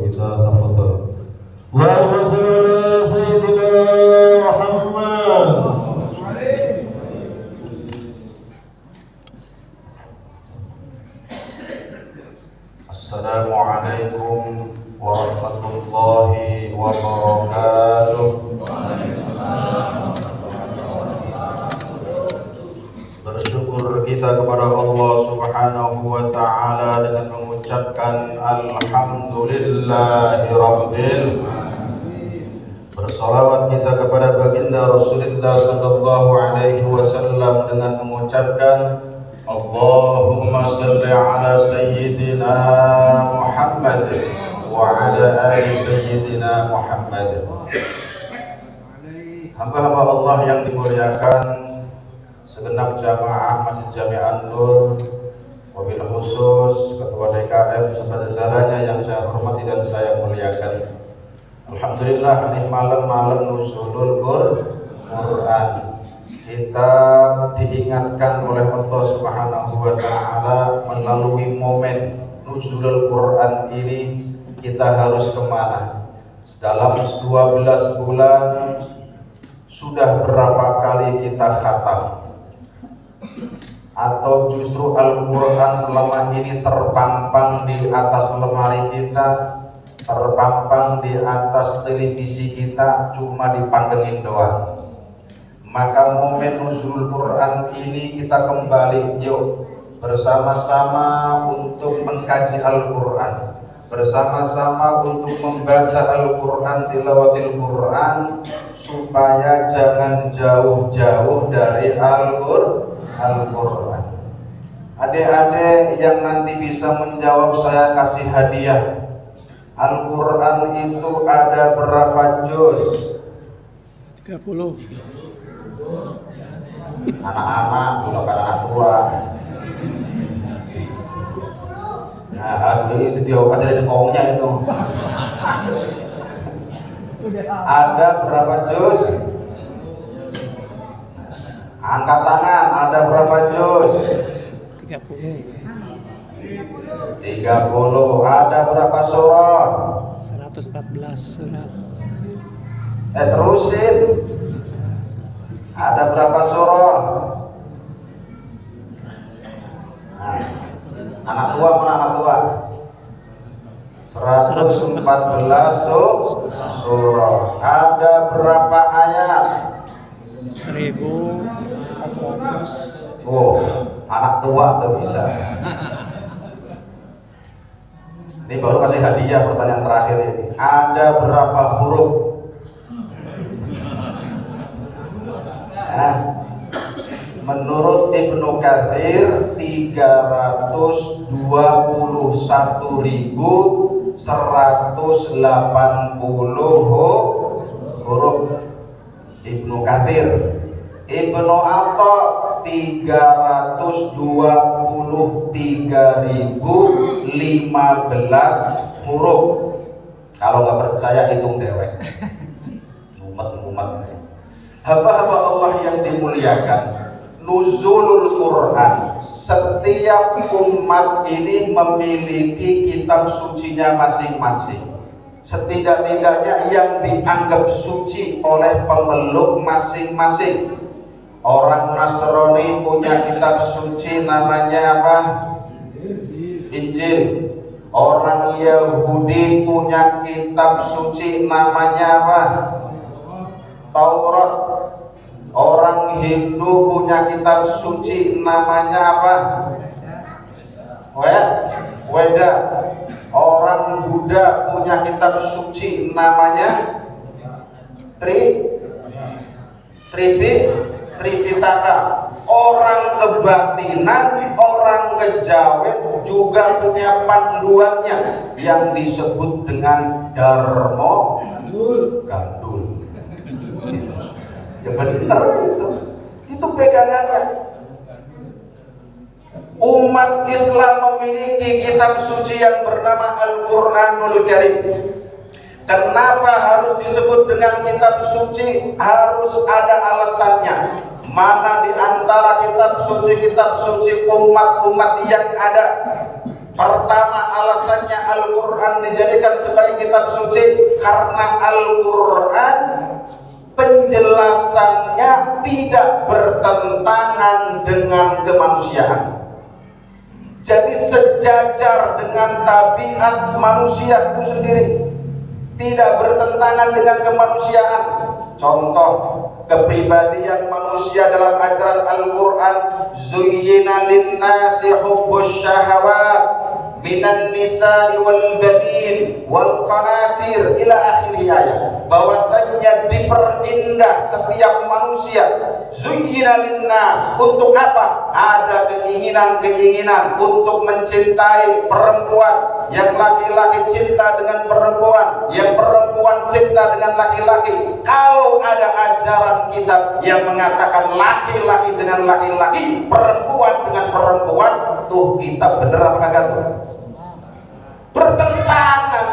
kita tafadhal. Allahumma shalli ala sayyidina Muhammad. Assalamualaikum warahmatullahi wabarakatuh. Bersyukur kita kepada Allah Subhanahu wa ta'ala dengan mengucapkan alhamdulillahi rabbil alamin. Bersalawat kita kepada baginda Rasulullah sallallahu alaihi wasallam dengan mengucapkan Allahumma salli ala sayyidina Muhammad wa ala ali sayyidina Muhammad. Hamba-hamba Allah yang dimuliakan, segenap jamaah Masjid Jami' An-Nur, wabil khusus Ketua DKM serta jajarannya yang saya hormati dan saya muliakan. Alhamdulillah, ini malam-malam Nuzulul Quran. Kita diingatkan oleh Allah Subhanahu wa ta'ala melalui momen Nuzulul Quran ini kita harus kemana? Dalam 12 bulan sudah berapa kali kita khatam? Atau justru Al-Quran selama ini terpampang di atas lemari kita, terpampang di atas televisi kita, cuma dipandengin doang. Maka momen Nuzulul Quran ini kita kembali yuk bersama-sama untuk mengkaji Al-Quran, bersama-sama untuk membaca Al-Quran, tilawatil Quran, supaya jangan jauh-jauh dari Al-Quran. Adik-adik yang nanti bisa menjawab, saya kasih hadiah. Al-Quran itu ada berapa juz? 30. Anak-anak, bukan anak tua. Nah, hari itu dia ajarin omnya itu. Ada berapa juz? Angkat tangan, ada berapa juz? 30. 30. Ada berapa surah? 114 surat. Terusin. Ada berapa surah? Nah, anak tua mana anak tua? 114 surah. Ada berapa ayat? 1400. Oh, anak tua tuh bisa. Ini baru kasih hadiah pertanyaan terakhir ini. Ada berapa huruf? Nah, menurut Ibnu Katsir 321.180 huruf. Ibnu Katsir. Ibnu Atha 323.015 huruf. Kalau nggak percaya hitung dewek. Mumet. Hamba-hamba Allah yang dimuliakan, Nuzulul Quran, setiap umat ini memiliki kitab sucinya masing-masing. Setidak-tidaknya yang dianggap suci oleh pemeluk masing-masing. Orang Nasrani punya kitab suci namanya apa? Injil. Orang Yahudi punya kitab suci namanya apa? Taurat. Orang Hindu punya kitab suci namanya apa? Weda. Orang Buddha punya kitab suci namanya Tripitaka. Orang kebatinan, orang kejawen juga punya panduannya yang disebut dengan Dharma Gandul. Ya benar itu pegangannya. Umat Islam memiliki kitab suci yang bernama Al-Quranul Karim. Kenapa harus disebut dengan kitab suci? Harus ada alasannya. Mana di antara kitab suci umat-umat yang ada Pertama, alasannya Al-Quran dijadikan sebagai kitab suci karena Al-Quran penjelasannya tidak bertentangan dengan kemanusiaan. Jadi sejajar dengan tabiat manusia itu sendiri, tidak bertentangan dengan kemanusiaan. Contoh kepribadian manusia dalam ajaran Al-Quran, zuyyina linnasi hubbus syahawat minan nisa'i wal banin wal qanatir ila akhir ayat. Bahwasanya diperindah setiap manusia, zuyyina linnas, untuk apa? Ada keinginan-keinginan untuk mencintai perempuan, yang laki-laki cinta dengan perempuan, yang perempuan cinta dengan laki-laki. Kalau ada ajaran kitab yang mengatakan laki-laki dengan laki-laki, perempuan dengan perempuan, tuh kitab bener apa kagak tuh? Bertentangan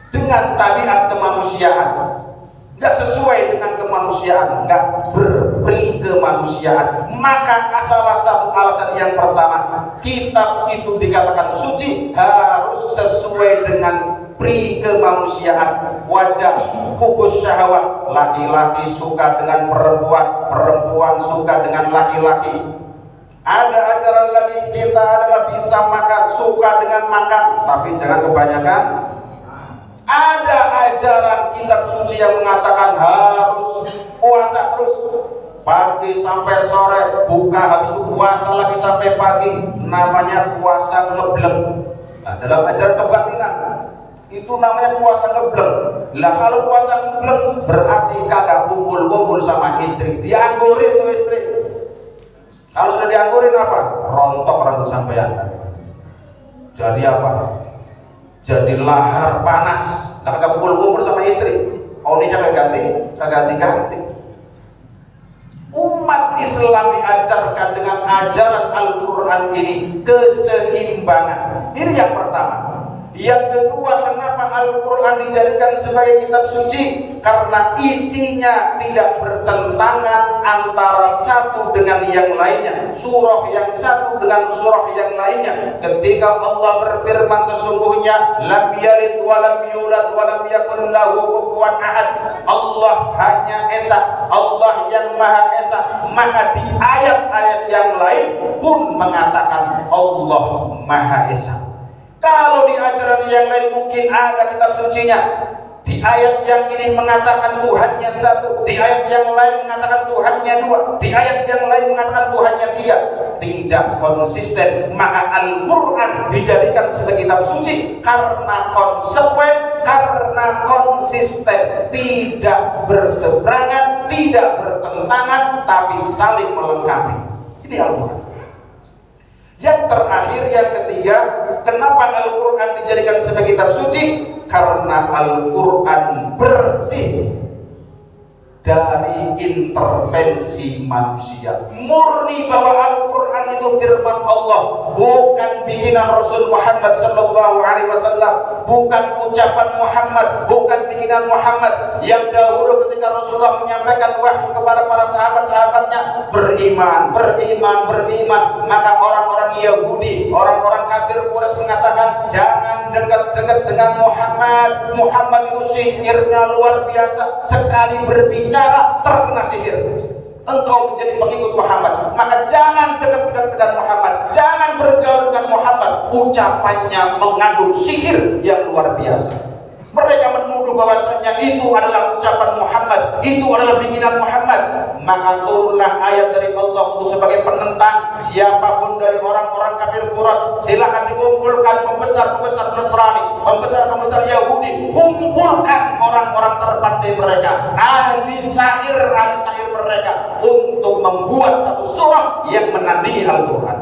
dengan tabiat kemanusiaan, nggak sesuai dengan kemanusiaan, nggak berperi kemanusiaan. Maka salah satu alasan yang pertama, kitab itu dikatakan suci harus sesuai dengan pri kemanusiaan. Wajar, hubbus syahwat, laki-laki suka dengan perempuan, perempuan suka dengan laki-laki. Ada ajaran lagi, kita adalah bisa makan, suka dengan makan, tapi jangan kebanyakan. Ada ajaran kitab suci yang mengatakan harus puasa terus, pagi sampai sore, buka habis itu puasa lagi sampai pagi, namanya puasa ngebleng. Nah, dalam ajaran kebatinan itu namanya puasa ngebleng. Lah kalau puasa ngebleng berarti kagak kumpul-kumpul sama istri, dianggurin tuh istri. Kalau sudah dianggurin apa? Rontok rambut sampean. Jadi apa? Jadi lahar panas, kagak kumpul-kumpul sama istri. Olinya kagak ganti. Umat Islam diajarkan dengan ajaran Al-Quran ini keseimbangan. Ini yang pertama. Yang kedua, kenapa Al-Quran dijadikan sebagai kitab suci? Karena isinya tidak bertentangan antara satu dengan yang lainnya, surah yang satu dengan surah yang lainnya. Ketika Allah berfirman, sesungguhnya lam yalid wa lam yulad wa lam yakun lahu kufuwan ahad, Allah hanya esa, Allah yang maha esa. Maka di ayat-ayat yang lain pun mengatakan Allah maha esa. Kalau di ajaran yang lain mungkin ada kitab sucinya, di ayat yang ini mengatakan Tuhannya satu, di ayat yang lain mengatakan Tuhannya dua, di ayat yang lain mengatakan Tuhannya tiga. Tidak konsisten. Maka Al-Quran dijadikan sebagai kitab suci karena konsekuen, karena konsisten, tidak berseberangan, tidak bertentangan, tapi saling melengkapi. Ini Al-Quran. Yang terakhir, yang ketiga, kenapa Al-Quran dijadikan sebagai kitab suci? Karena Al-Quran bersih dari intervensi manusia. Murni bahwa Al-Quran itu firman Allah, bukan bikinan Rasul Muhammad sallallahu alaihi wasallam, bukan ucapan Muhammad, bukan bikinan Muhammad. Yang dahulu ketika Rasulullah menyampaikan wahyu kepada para sahabat-sahabatnya, beriman, maka orang-orang Yahudi, orang-orang kafir Quraisy mengatakan, jangan dekat-dekat dengan Muhammad. Muhammad itu sihirnya luar biasa, sekali berbicara terkena sihir. Engkau menjadi pengikut Muhammad, maka jangan dekat-dekat dengan Muhammad, jangan bergaul dengan Muhammad. Ucapannya mengandung sihir yang luar biasa. Mereka menuduh bahwasanya itu adalah ucapan Muhammad, itu adalah bikinan Muhammad. Maka turunlah ayat dari Allah untuk sebagai penentang. Siapapun dari orang-orang kafir Quraisy, silakan dikumpulkan pembesar-pembesar Nasrani, pembesar-pembesar Yahudi, kumpulkan orang-orang terpandai mereka, ahli syair mereka, untuk membuat satu surah yang menandingi Al-Quran.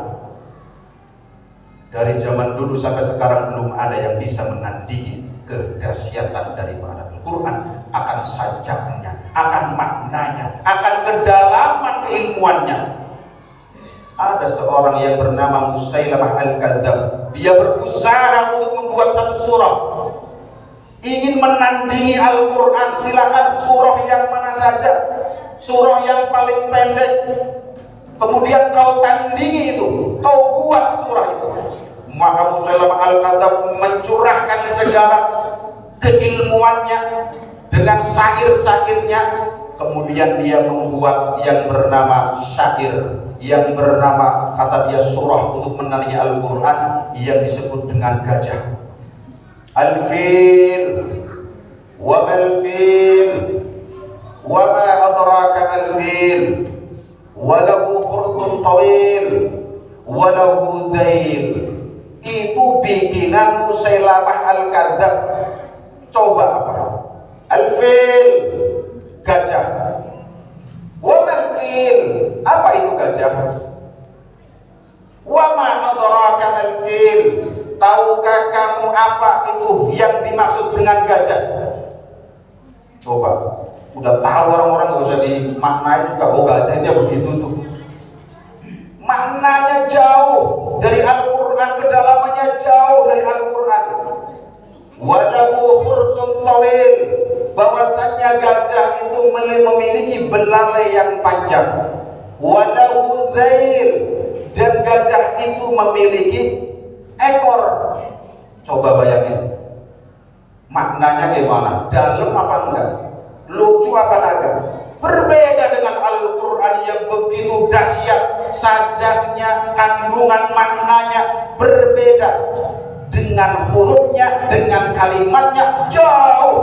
Dari zaman dulu sampai sekarang belum ada yang bisa menandingi kedahsyatan daripada Al-Quran, akan sajaknya, akan maknanya, akan kedalaman keilmuannya. Ada seorang yang bernama Musailamah Al-Kadzdzab. Dia berusaha untuk membuat satu surah, ingin menandingi Al-Quran. Silakan surah yang mana saja, surah yang paling pendek, kemudian kau tandingi itu, kau buat surah itu. Maka Musailamah Al-Kadzdzab mencurahkan segala keilmuannya dengan syair-syairnya. Kemudian dia membuat yang bernama syair, yang bernama, kata dia, surah untuk menandingi Al-Quran yang disebut dengan gajah. Al-fil, wa mal-fil, wa ma adraka al-fil, wa lahu khurtun tawil, wa lahu dhail. Itu bikinan Musailamah Al-Kadzdzab. Coba apa? Al-fil, gajah. Wa mal-fil, apa itu gajah? Wa ma adraka al-fil, tahukah kamu apa itu yang dimaksud dengan gajah? Coba, udah tahu orang-orang, gak usah dimaknai juga. Oh, gajah itu begitu tuh. Maknanya jauh dari Al-Quran, kedalamannya jauh dari Al-Quran. Walahu khurtun tawil, bahwasannya gajah itu memiliki belalai yang panjang. Walahu dhail, dan gajah itu memiliki ekor. Coba bayangin, maknanya gimana? Dalam apa enggak? Lucu apa enggak? Berbeda dengan Al-Quran yang begitu dahsyat, sajaknya, kandungan maknanya berbeda. Dengan hurufnya, dengan kalimatnya jauh,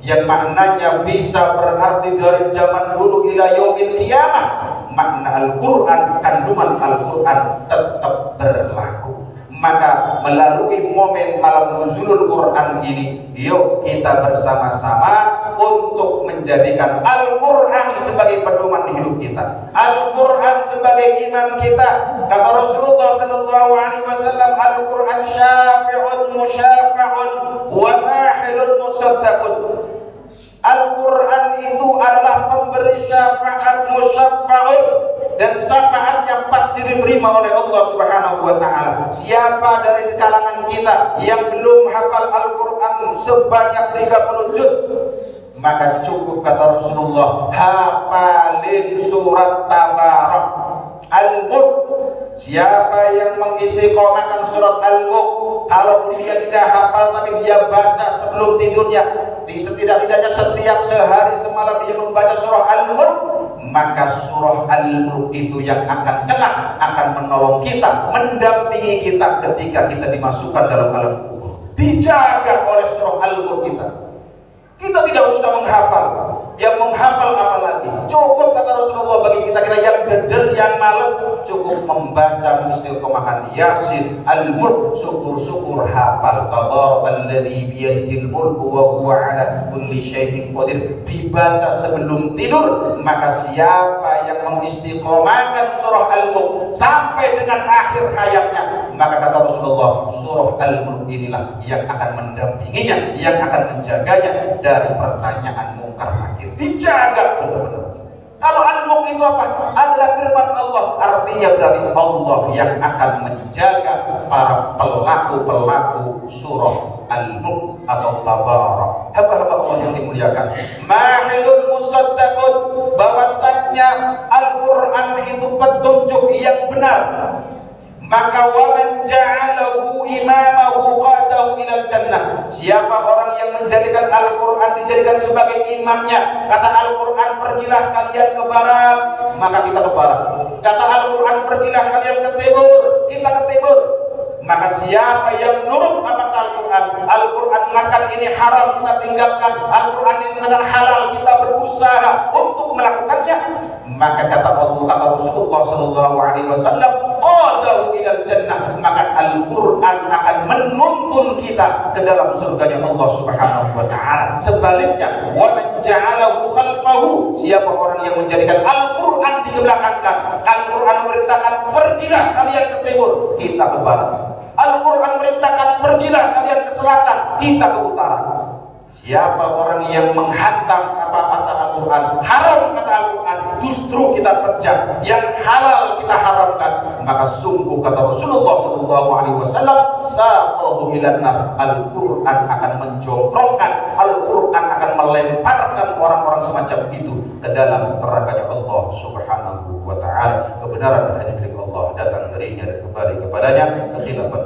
yang maknanya bisa berarti dari zaman dulu ila yaumil qiyamah. Makna Al-Quran, kandungan Al-Quran tetap berlaku. Maka melalui momen malam nuzulul Quran ini, yuk kita bersama-sama untuk menjadikan Al-Quran sebagai pedoman hidup kita, Al-Quran sebagai imam kita. Kata Rasulullah SAW, Al-Quran syafi'un musyafa'un wa mahilun musaddaqun. Al-Quran itu adalah pemberi syafaat, musyafa'un, dan syafaatnya pasti diterima oleh Allah Subhanahu wa Ta'ala. Siapa dari kalangan kita yang belum hafal Al-Quran sebanyak 30 juz, maka cukup, kata Rasulullah, hafalin surat Tabarak, Al-Mulk. Siapa yang mengistiqomahkan surat Al-Mulk, kalau dia tidak hafal tapi dia baca sebelum tidurnya, setidak-tidaknya setiap sehari semalam dia membaca surah Al-Mulk, maka surah Al-Mulk itu yang akan kelak akan menolong kita, mendampingi kita ketika kita dimasukkan dalam alam kubur. Dijaga oleh surah Al-Mulk kita. Kita tidak usah menghafal. Yang menghafal apalagi? Cukup, kata Rasulullah, bagi kita yang gedel, yang malas, cukup membaca istiqomahkan Yasin, Al-Mulk, syukur-syukur hafal. Tabarakalladzi biyadihil mulku wa huwa ala kulli syai'in qadir. Dibaca sebelum tidur, maka siapa yang mengistiqomahkan surah Al-Mulk sampai dengan akhir hayatnya, maka kata Rasulullah, surah Al-Mulk inilah yang akan mendampinginya, yang akan menjaganya dari pertanyaan mungkar nakir. Dijaga benar-benar. Kalau Al-Mulk itu apa? Adalah firman Allah. Artinya berarti Allah yang akan menjaga para pelaku-pelaku surah Al-Mulk atau Tabarak. Hamba-hamba Allah yang dimuliakan, mahilun musaddaqun, bahwasannya Al-Quran itu petunjuk yang benar. Maka waman ja'alahu imamahu qadahu ilal jannah. Siapa orang yang menjadikan Al-Quran dijadikan sebagai imamnya, kata Al-Quran, pergilah kalian ke barat, maka kita ke barat. Kata Al-Quran, pergilah kalian ke timur, kita ke timur. Maka siapa yang nurut apa Al-Quran, Al-Quran mengatakan ini haram, kita tinggalkan. Al-Quran ini mengatakan halal, kita berusaha untuk melakukannya. Maka kata Allah, kata Rasulullah SAW, qadahu ilal jannah, maka Al-Quran akan menuntun kita ke dalam surganya Allah Subhanahu wa Ta'ala. Sebaliknya, wa man ja'alahu khalfahu, siapa orang yang menjadikan Al-Quran dibelakangkan, Al-Quran memerintahkan pergilah kalian ke timur, kita ke barat. Al-Quran memerintahkan pergilah kalian ke selatan, kita ke utara. Siapa orang yang menghantam kata-kata Al-Quran, haram kata Al-Quran, justru kita terjang, yang halal kita haramkan, maka sungguh kata Rasulullah SAW, saqahu ilan nar, Al-Quran akan menjongkrongkan, Al-Quran akan melemparkan orang-orang semacam itu ke dalam nerakanya Allah Subhanahu wa Ta'ala. Kebenaran hanya milik Allah, datang darinya dan kembali kepadanya. Kekhilafan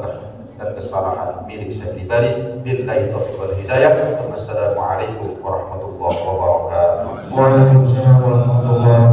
dan kesalahan milik saya pribadi. Billahi taufiq wal hidayah. Wassalamualaikum warahmatullahi wabarakatuh. Waalaikumsalam warahmatullahi wabarakatuh.